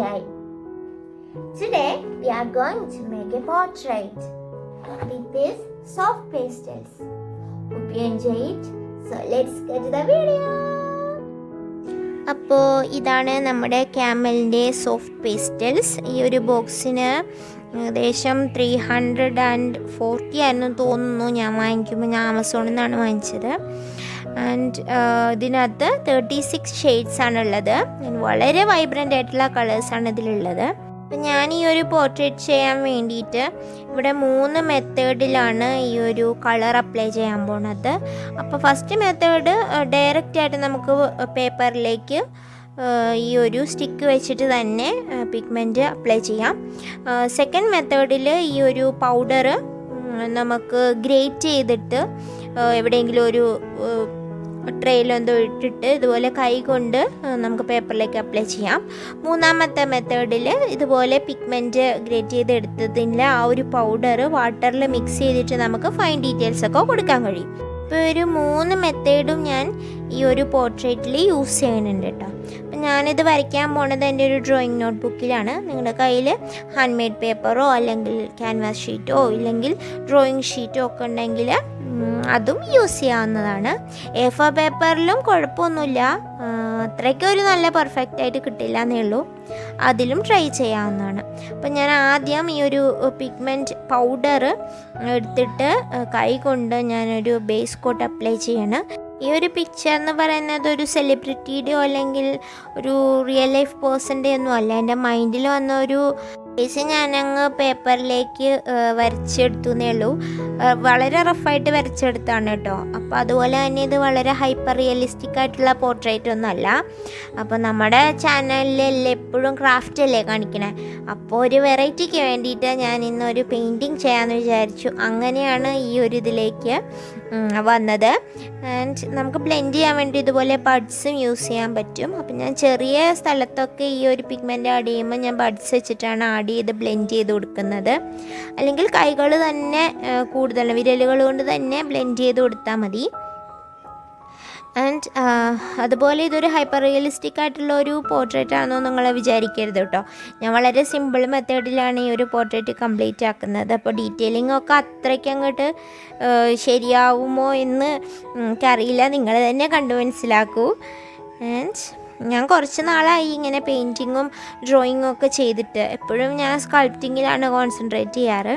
haii. Today we are going to make a portrait with these soft pastels. Hope you enjoy it. So let's get to the video. അപ്പോൾ ഇതാണ് നമ്മുടെ ക്യാമലിൻ്റെ soft pastels. ഈ ഒരു ബോക്സിന് ഏകദേശം 340 ആയിരുന്നു തോന്നുന്നു ഞാൻ വാങ്ങിക്കുമ്പോൾ. ഞാൻ ആമസോണിൽ നിന്നാണ് വാങ്ങിച്ചത്. ആൻഡ് ഇതിനകത്ത് 36 ഷെയ്ഡ്സ് ആണുള്ളത്. വളരെ വൈബ്രൻ്റ് ആയിട്ടുള്ള കളേഴ്സാണ് ഇതിലുള്ളത്. അപ്പം ഞാൻ ഈ ഒരു പോർട്രേറ്റ് ചെയ്യാൻ വേണ്ടിയിട്ട് ഇവിടെ 3 മെത്തേഡിലാണ് ഈ ഒരു കളർ അപ്ലൈ ചെയ്യാൻ പോണത്. അപ്പോൾ ഫസ്റ്റ് മെത്തേഡ് ഡയറക്റ്റായിട്ട് നമുക്ക് പേപ്പറിലേക്ക് ഈ ഒരു സ്റ്റിക്ക് വെച്ചിട്ട് തന്നെ പിഗ്മെൻറ്റ് അപ്ലൈ ചെയ്യാം. സെക്കൻഡ് മെത്തേഡിൽ ഈ ഒരു പൗഡർ നമുക്ക് ഗ്രേറ്റ് ചെയ്തിട്ട് എവിടെയെങ്കിലും ഒരു ട്രെയിലെന്തോ ഇട്ടിട്ട് ഇതുപോലെ കൈ കൊണ്ട് നമുക്ക് പേപ്പറിലേക്ക് അപ്ലൈ ചെയ്യാം. മൂന്നാമത്തെ മെത്തേഡിൽ ഇതുപോലെ പിഗ്മെൻറ്റ് ഗ്രേറ്റ് ചെയ്തെടുത്തതിൽ ആ ഒരു പൗഡർ വാട്ടറിൽ മിക്സ് ചെയ്തിട്ട് നമുക്ക് ഫൈൻ ഡീറ്റെയിൽസൊക്കെ കൊടുക്കാൻ കഴിയും. ഇപ്പോൾ ഒരു 3 മെത്തേഡും ഞാൻ ഈ ഒരു പോർട്രേറ്റിൽ യൂസ് ചെയ്യുന്നുണ്ട് കേട്ടോ. അപ്പം ഞാനിത് വരയ്ക്കാൻ പോണത് എൻ്റെ ഒരു ഡ്രോയിങ് നോട്ട് ബുക്കിലാണ്. നിങ്ങളുടെ കയ്യിൽ ഹാൻഡ് മെയ്ഡ് പേപ്പറോ അല്ലെങ്കിൽ ക്യാൻവാസ് ഷീറ്റോ ഇല്ലെങ്കിൽ ഡ്രോയിങ് ഷീറ്റോ ഒക്കെ ഉണ്ടെങ്കിൽ അതും യൂസ് ചെയ്യാവുന്നതാണ്. A4 പേപ്പറിലും കുഴപ്പമൊന്നുമില്ല, അത്രയ്ക്ക് ഒരു നല്ല പെർഫെക്റ്റ് ആയിട്ട് കിട്ടില്ല എന്നേ ഉള്ളൂ. അതിലും ട്രൈ ചെയ്യാവുന്നതാണ്. അപ്പം ഞാൻ ആദ്യം ഈ ഒരു പിഗ്മെൻറ്റ് പൗഡർ എടുത്തിട്ട് കൈ കൊണ്ട് ഞാനൊരു ബേസ് കോട്ട് അപ്ലൈ ചെയ്യണം. ഈ ഒരു പിക്ചർ എന്ന് പറയുന്നത് ഒരു സെലിബ്രിറ്റിയുടെയോ അല്ലെങ്കിൽ ഒരു റിയൽ ലൈഫ് പേഴ്സൻ്റെ ഒന്നും അല്ല. എൻ്റെ മൈൻഡിൽ വന്ന ഒരു കേസ് ഞാനങ്ങ് പേപ്പറിലേക്ക് വരച്ചെടുത്തു എന്നേ ഉള്ളൂ. വളരെ റഫായിട്ട് വരച്ചെടുത്താണ് കേട്ടോ. അപ്പോൾ അതുപോലെ തന്നെ ഇത് വളരെ ഹൈപ്പർ റിയലിസ്റ്റിക് ആയിട്ടുള്ള പോർട്രേറ്റ് ഒന്നും അല്ല. അപ്പോൾ നമ്മുടെ ചാനലിൽ എപ്പോഴും ക്രാഫ്റ്റ് അല്ലേ കാണിക്കണേ. അപ്പോൾ ഒരു വെറൈറ്റിക്ക് വേണ്ടിയിട്ട് ഞാൻ ഇന്നൊരു പെയിൻറ്റിങ് ചെയ്യാമെന്ന് വിചാരിച്ചു. അങ്ങനെയാണ് ഈ ഒരു ഇതിലേക്ക് വന്നത്. ആൻഡ് നമുക്ക് ബ്ലെൻഡ് ചെയ്യാൻ വേണ്ടി ഇതുപോലെ ബഡ്സും യൂസ് ചെയ്യാൻ പറ്റും. അപ്പം ഞാൻ ചെറിയ സ്ഥലത്തൊക്കെ ഈ ഒരു പിഗ്മെൻറ്റ് ആഡ് ചെയ്യുമ്പോൾ ഞാൻ ബഡ്സ് വെച്ചിട്ടാണ് ആഡ് ചെയ്ത് ബ്ലെൻഡ് ചെയ്ത് കൊടുക്കുന്നത്. അല്ലെങ്കിൽ കൈകൾ തന്നെ കൂടുതൽ വിരലുകൾ കൊണ്ട് തന്നെ ബ്ലെൻഡ് ചെയ്ത് കൊടുത്താൽ മതി. ആൻഡ് അതുപോലെ ഇതൊരു ഹൈപ്പർ റിയലിസ്റ്റിക് ആയിട്ടുള്ള ഒരു പോർട്രേറ്റ് ആണെന്നോ നിങ്ങൾ വിചാരിക്കരുത് കേട്ടോ. ഞാൻ വളരെ സിമ്പിൾ മെത്തേഡിലാണ് ഈ ഒരു പോർട്രേറ്റ് കംപ്ലീറ്റ് ആക്കുന്നത്. അപ്പോൾ ഡീറ്റെയിലിംഗ് ഒക്കെ അത്രയ്ക്ക് അങ്ങോട്ട് ശരിയാവുമോ എന്ന് എനിക്കറിയില്ല, നിങ്ങൾ തന്നെ കണ്ടു മനസ്സിലാക്കൂ. ആൻഡ് ഞാൻ കുറച്ച് നാളായി ഇങ്ങനെ പെയിൻറ്റിങ്ങും ഡ്രോയിങ്ങും ഒക്കെ ചെയ്തിട്ട്. എപ്പോഴും ഞാൻ സ്കൾപ്റ്റിങ്ങിലാണ് കോൺസെൻട്രേറ്റ് ചെയ്യാറ്.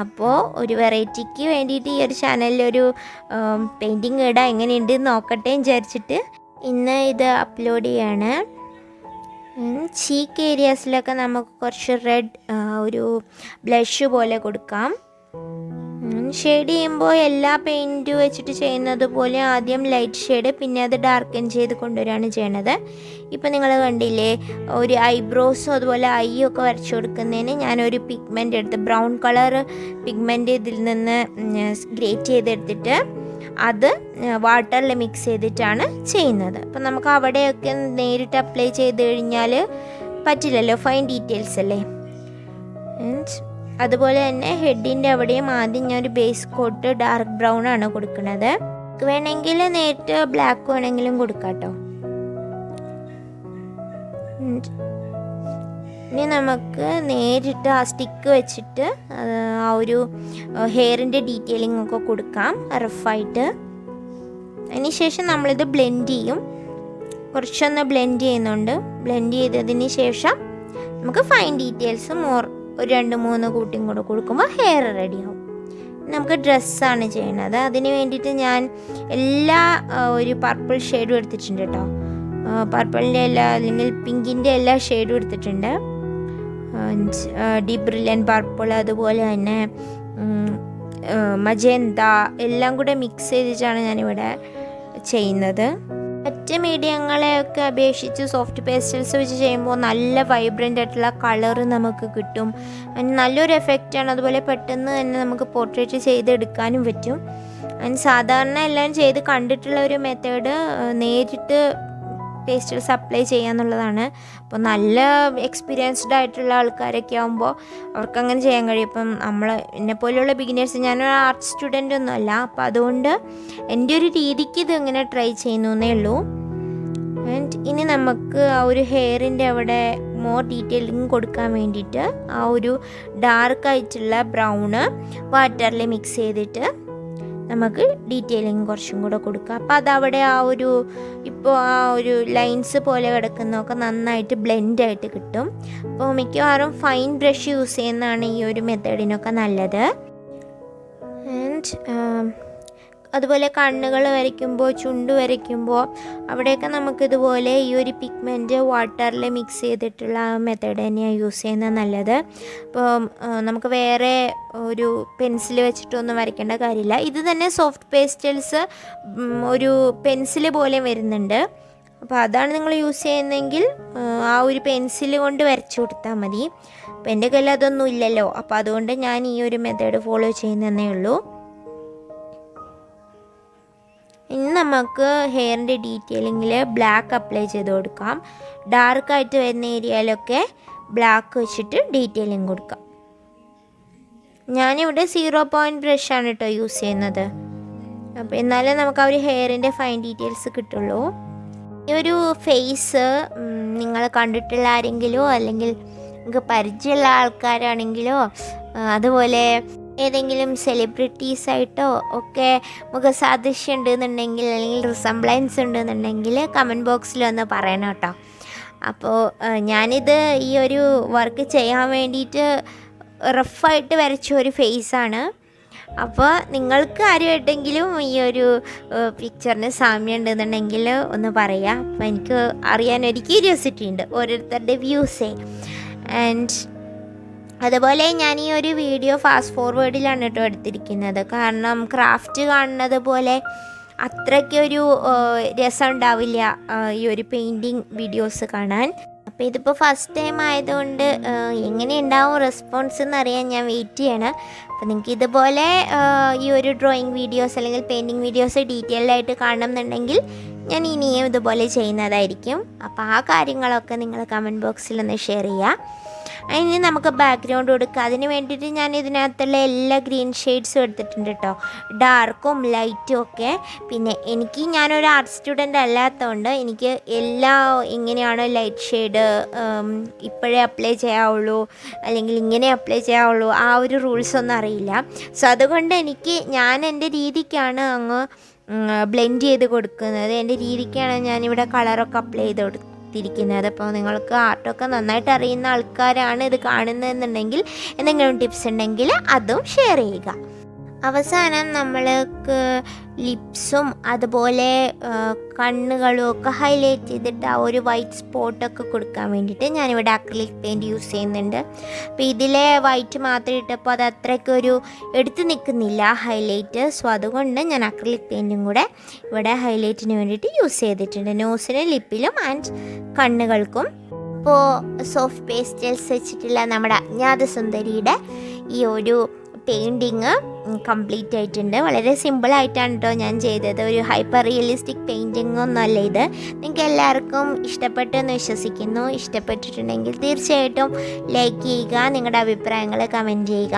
അപ്പോൾ ഒരു വെറൈറ്റിക്ക് വേണ്ടിയിട്ട് ഈ ഒരു ചാനലിൽ ഒരു പെയിൻറ്റിങ് ഇടാൻ എങ്ങനെയുണ്ട് നോക്കട്ടെ വിചാരിച്ചിട്ട് ഇന്ന് ഇത് അപ്ലോഡ് ചെയ്യാണ്. ചീക്ക് ഏരിയാസിലൊക്കെ നമുക്ക് കുറച്ച് റെഡ് ഒരു ബ്ലഷ് പോലെ കൊടുക്കാം. ഷെയ്ഡ് ചെയ്യുമ്പോൾ എല്ലാ പെയിൻറ്റ് വെച്ചിട്ട് ചെയ്യുന്നത് പോലെ ആദ്യം ലൈറ്റ് ഷെയ്ഡ് പിന്നെ അത് ഡാർക്കൻ ചെയ്ത് കൊണ്ടുവരികയാണ് ചെയ്യണത്. ഇപ്പോൾ നിങ്ങൾ കണ്ടില്ലേ, ഒരു ഐബ്രോസും അതുപോലെ ഐയൊക്കെ വരച്ചു കൊടുക്കുന്നതിന് ഞാനൊരു പിഗ്മെൻ്റ് എടുത്ത് ബ്രൗൺ കളർ പിഗ്മെൻ്റ് ഇതിൽ നിന്ന് ഗ്രേറ്റ് ചെയ്തെടുത്തിട്ട് അത് വാട്ടറിൽ മിക്സ് ചെയ്തിട്ടാണ് ചെയ്യുന്നത്. അപ്പം നമുക്ക് അവിടെയൊക്കെ നേരിട്ട് അപ്ലൈ ചെയ്ത് കഴിഞ്ഞാൽ പറ്റില്ലല്ലോ, ഫൈൻ ഡീറ്റെയിൽസ് അല്ലേ. അതുപോലെ തന്നെ ഹെഡിൻ്റെ അവിടെയും ആദ്യം ഞാനൊരു ബേസ് കോട്ട് ഡാർക്ക് ബ്രൗൺ ആണ് കൊടുക്കുന്നത്. വേണമെങ്കിൽ നേരിട്ട് ബ്ലാക്ക് വേണമെങ്കിലും കൊടുക്കാം കേട്ടോ. ഇനി നമുക്ക് നേരിട്ട് ആ സ്റ്റിക്ക് വെച്ചിട്ട് ആ ഒരു ഹെയറിൻ്റെ ഡീറ്റെയിലിംഗ് ഒക്കെ കൊടുക്കാം റഫായിട്ട്. അതിനുശേഷം നമ്മളിത് ബ്ലെൻഡ് ചെയ്യും. കുറച്ചൊന്ന് ബ്ലെൻഡ് ചെയ്യുന്നുണ്ട്. ബ്ലെൻഡ് ചെയ്തതിന് ശേഷം നമുക്ക് ഫൈൻ ഡീറ്റെയിൽസ് ഒരു 2-3 കൂട്ടിയും കൂടെ കൊടുക്കുമ്പോൾ ഹെയർ റെഡിയാവും. നമുക്ക് ഡ്രസ്സാണ് ചെയ്യണത്. അതിന് വേണ്ടിയിട്ട് ഞാൻ എല്ലാ ഒരു പർപ്പിൾ ഷെയ്ഡും എടുത്തിട്ടുണ്ട് കേട്ടോ. പർപ്പിളിൻ്റെ എല്ലാ അല്ലെങ്കിൽ പിങ്കിൻ്റെ എല്ലാ ഷെയ്ഡും എടുത്തിട്ടുണ്ട്. ഡീപ് ബ്രില്യൻ പർപ്പിൾ, അതുപോലെ തന്നെ മജന്ത എല്ലാം കൂടെ മിക്സ് ചെയ്തിട്ടാണ് ഞാനിവിടെ ചെയ്യുന്നത്. മറ്റ് മീഡിയങ്ങളെയൊക്കെ അപേക്ഷിച്ച് സോഫ്റ്റ് പേസ്റ്റൽസ് വെച്ച് ചെയ്യുമ്പോൾ നല്ല വൈബ്രൻ്റ് ആയിട്ടുള്ള കളറ് നമുക്ക് കിട്ടും. നല്ലൊരു എഫക്റ്റാണ്. അതുപോലെ പെട്ടെന്ന് തന്നെ നമുക്ക് പോർട്രേറ്റ് ചെയ്തെടുക്കാനും പറ്റും. സാധാരണ എല്ലാം ചെയ്ത് കണ്ടിട്ടുള്ള ഒരു മെത്തേഡ് നേരിട്ട് പേസ്റ്റൽസ് അപ്ലൈ ചെയ്യുക എന്നുള്ളതാണ്. അപ്പോൾ നല്ല എക്സ്പീരിയൻസ്ഡ് ആയിട്ടുള്ള ആൾക്കാരൊക്കെ ആകുമ്പോൾ അവർക്കങ്ങനെ ചെയ്യാൻ കഴിയും. ഇപ്പം എന്നെ പോലെയുള്ള ബിഗിനേഴ്സ്, ഞാനൊരു ആർട്ട് സ്റ്റുഡൻ്റ് ഒന്നും അല്ല. അപ്പോൾ അതുകൊണ്ട് എൻ്റെ ഒരു രീതിക്ക് ഇത് ഇങ്ങനെ ട്രൈ ചെയ്യുന്നേ ഉള്ളൂ. ആൻഡ് ഇനി നമുക്ക് ആ ഒരു ഹെയറിൻ്റെ അവിടെ മോർ ഡീറ്റെയിലിംഗ് കൊടുക്കാൻ വേണ്ടിയിട്ട് ആ ഒരു ഡാർക്കായിട്ടുള്ള ബ്രൗണ് വാട്ടറിൽ മിക്സ് ചെയ്തിട്ട് നമുക്ക് ഡീറ്റെയിലിംഗ് കുറച്ചും കൂടെ കൊടുക്കുക. അപ്പോൾ അതവിടെ ഇപ്പോൾ ആ ഒരു ലൈൻസ് പോലെ കിടക്കുന്നതൊക്കെ നന്നായിട്ട് ബ്ലെൻഡായിട്ട് കിട്ടും. അപ്പോൾ മിക്കവാറും ഫൈൻ ബ്രഷ് യൂസ് ചെയ്യുന്നതാണ് ഈ ഒരു മെത്തേഡിനൊക്കെ നല്ലത്. ആൻഡ് അതുപോലെ കണ്ണുകൾ വരയ്ക്കുമ്പോൾ, ചുണ്ട് വരയ്ക്കുമ്പോൾ അവിടെയൊക്കെ നമുക്കിതുപോലെ ഈ ഒരു പിഗ്മെൻറ്റ് വാട്ടറിൽ മിക്സ് ചെയ്തിട്ടുള്ള മെത്തേഡ് തന്നെയാണ് യൂസ് ചെയ്യുന്നത് നല്ലത്. അപ്പോൾ നമുക്ക് വേറെ ഒരു പെൻസിൽ വെച്ചിട്ടൊന്നും വരയ്ക്കേണ്ട കാര്യമില്ല. ഇത് തന്നെ സോഫ്റ്റ് പേസ്റ്റൽസ് ഒരു പെൻസിൽ പോലെ വരുന്നുണ്ട്. അപ്പോൾ അതാണ് നിങ്ങൾ യൂസ് ചെയ്യുന്നതെങ്കിൽ ആ ഒരു പെൻസിൽ കൊണ്ട് വരച്ചു കൊടുത്താൽ മതി. അപ്പോൾ എൻ്റെ കയ്യിൽ അതൊന്നും ഇല്ലല്ലോ, അപ്പോൾ അതുകൊണ്ട് ഞാൻ ഈ ഒരു മെത്തേഡ് ഫോളോ ചെയ്യുന്നതേ ഉള്ളൂ. ഇനി നമുക്ക് ഹെയറിൻ്റെ ഡീറ്റെയിലിങ്ങിൽ ബ്ലാക്ക് അപ്ലൈ ചെയ്ത് കൊടുക്കാം. ഡാർക്കായിട്ട് വരുന്ന ഏരിയയിലൊക്കെ ബ്ലാക്ക് വെച്ചിട്ട് ഡീറ്റെയിലിംഗ് കൊടുക്കാം. ഞാനിവിടെ 0 ബ്രഷാണ് കേട്ടോ യൂസ് ചെയ്യുന്നത്. അപ്പോൾ എന്നാലേ നമുക്ക് ആ ഒരു ഹെയറിൻ്റെ ഫൈൻ ഡീറ്റെയിൽസ് കിട്ടുള്ളൂ. ഈ ഒരു ഫേസ് നിങ്ങൾ കണ്ടിട്ടുള്ള ആരെങ്കിലോ അല്ലെങ്കിൽ നിങ്ങൾക്ക് പരിചയമുള്ള ആൾക്കാരാണെങ്കിലോ അതുപോലെ ഏതെങ്കിലും സെലിബ്രിറ്റീസായിട്ടോ ഒക്കെ മുഖസാദൃശ്യം ഉണ്ടെന്നുണ്ടെങ്കിൽ അല്ലെങ്കിൽ റിസംബ്ലൻസ് ഉണ്ടെന്നുണ്ടെങ്കിൽ കമൻറ്റ് ബോക്സിൽ ഒന്ന് പറയണം കേട്ടോ. അപ്പോൾ ഞാനിത് ഈ ഒരു വർക്ക് ചെയ്യാൻ വേണ്ടിയിട്ട് റഫായിട്ട് വരച്ച ഒരു ഫേസാണ്. അപ്പോൾ നിങ്ങൾക്ക് ആരുമായിട്ടെങ്കിലും ഈ ഒരു പിക്ചറിന് സാമ്യം ഉണ്ടെന്നുണ്ടെങ്കിൽ ഒന്ന് പറയാം. അപ്പോൾ എനിക്ക് അറിയാനൊരു ക്യൂരിയോസിറ്റി ഉണ്ട് ഓരോരുത്തരുടെ വ്യൂസേ. ആൻഡ് അതുപോലെ ഞാൻ ഈ ഒരു വീഡിയോ ഫാസ്റ്റ് ഫോർവേഡിലാണ് കേട്ടോ എടുത്തിരിക്കുന്നത്. കാരണം ക്രാഫ്റ്റ് കാണുന്നത് പോലെ അത്രയ്ക്കൊരു രസം ഉണ്ടാവില്ല ഈ ഒരു പെയിൻറ്റിങ് വീഡിയോസ് കാണാൻ. അപ്പോൾ ഇതിപ്പോൾ ഫസ്റ്റ് ടൈം ആയതുകൊണ്ട് എങ്ങനെ ഉണ്ടാവും റെസ്പോൺസ് എന്നറിയാൻ ഞാൻ വെയിറ്റ് ചെയ്യണം. അപ്പോൾ നിങ്ങൾക്ക് ഇതുപോലെ ഈ ഒരു ഡ്രോയിങ് വീഡിയോസ് അല്ലെങ്കിൽ പെയിൻറ്റിങ് വീഡിയോസ് ഡീറ്റെയിൽഡായിട്ട് കാണണം എന്നുണ്ടെങ്കിൽ ഞാൻ ഇനിയും ഇതുപോലെ ചെയ്യുന്നതായിരിക്കും. അപ്പോൾ ആ കാര്യങ്ങളൊക്കെ നിങ്ങൾ കമൻറ്റ് ബോക്സിൽ ഒന്ന് ഷെയർ ചെയ്യുക. അതിന് നമുക്ക് ബാക്ക്ഗ്രൗണ്ട് കൊടുക്കുക. അതിന് വേണ്ടിയിട്ട് ഞാൻ ഇതിനകത്തുള്ള എല്ലാ ഗ്രീൻ ഷെയ്ഡ്സും എടുത്തിട്ടുണ്ട് കേട്ടോ, ഡാർക്കും ലൈറ്റും ഒക്കെ. പിന്നെ ഞാനൊരു ആർട്ട് സ്റ്റുഡൻ്റ് അല്ലാത്തതുകൊണ്ട് എനിക്ക് ഇങ്ങനെയാണ് ലൈറ്റ് ഷെയ്ഡ് ഇപ്പോഴേ അപ്ലൈ ചെയ്യാവുള്ളൂ അല്ലെങ്കിൽ ഇങ്ങനെ അപ്ലൈ ചെയ്യാവുള്ളൂ ആ ഒരു റൂൾസൊന്നും അറിയില്ല. സോ അതുകൊണ്ട് ഞാൻ എൻ്റെ രീതിക്കാണ് അങ്ങ് ബ്ലെൻഡ് ചെയ്ത് കൊടുക്കുന്നത്. എൻ്റെ രീതിക്കാണ് ഞാനിവിടെ കളറൊക്കെ അപ്ലൈ ചെയ്ത് കൊടുക്കുന്നത്. അപ്പോൾ നിങ്ങൾക്ക് ആർട്ടൊക്കെ നന്നായിട്ട് അറിയുന്ന ആൾക്കാരാണ് ഇത് കാണുന്നതെന്നുണ്ടെങ്കിൽ എന്തെങ്കിലും ടിപ്സ് ഉണ്ടെങ്കിൽ അതും ഷെയർ ചെയ്യുക. അവസാനം നമ്മൾക്ക് ലിപ്സും അതുപോലെ കണ്ണുകളും ഒക്കെ ഹൈലൈറ്റ് ചെയ്തിട്ട് ആ ഒരു വൈറ്റ് സ്പോട്ടൊക്കെ കൊടുക്കാൻ വേണ്ടിയിട്ട് ഞാനിവിടെ അക്രിലിക് പെയിൻറ്റ് യൂസ് ചെയ്യുന്നുണ്ട്. അപ്പോൾ ഇതിലെ വൈറ്റ് മാത്രം ഇട്ടപ്പോൾ അത് അത്രയ്ക്കൊരു എടുത്ത് നിൽക്കുന്നില്ല ഹൈലൈറ്റ്. സോ അതുകൊണ്ട് ഞാൻ അക്രിലിക് പെയിൻറ്റും കൂടെ ഇവിടെ ഹൈലൈറ്റിന് വേണ്ടിയിട്ട് യൂസ് ചെയ്തിട്ടുണ്ട്, നോസിനും ലിപ്പിലും ആൻഡ് കണ്ണുകൾക്കും. അപ്പോൾ സോഫ്റ്റ് പേസ്റ്റൽസ് വെച്ചിട്ടുള്ള നമ്മുടെ അജ്ഞാത സുന്ദരിയുടെ ഈ ഒരു പെയിൻറ്റിങ് കംപ്ലീറ്റ് ആയിട്ടുണ്ട്. വളരെ സിമ്പിളായിട്ടാണ് കേട്ടോ ഞാൻ ചെയ്തത്. ഒരു ഹൈപ്പർ റിയലിസ്റ്റിക് പെയിൻറ്റിംഗ് ഒന്നുമല്ല ഇത്. നിങ്ങൾക്ക് എല്ലാവർക്കും ഇഷ്ടപ്പെട്ടെന്ന് വിശ്വസിക്കുന്നു. ഇഷ്ടപ്പെട്ടിട്ടുണ്ടെങ്കിൽ തീർച്ചയായിട്ടും ലൈക്ക് ചെയ്യുക, നിങ്ങളുടെ അഭിപ്രായങ്ങൾ കമൻറ്റ് ചെയ്യുക.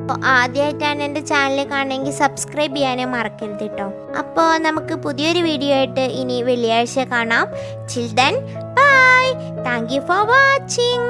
അപ്പോൾ ആദ്യമായിട്ടാണ് എൻ്റെ ചാനൽ കാണുമെങ്കിൽ സബ്സ്ക്രൈബ് ചെയ്യാനും മറക്കരുത് കേട്ടോ. അപ്പോൾ നമുക്ക് പുതിയൊരു വീഡിയോ ആയിട്ട് ഇനി വെള്ളിയാഴ്ച കാണാം. Chill then bye. Thank you for watching.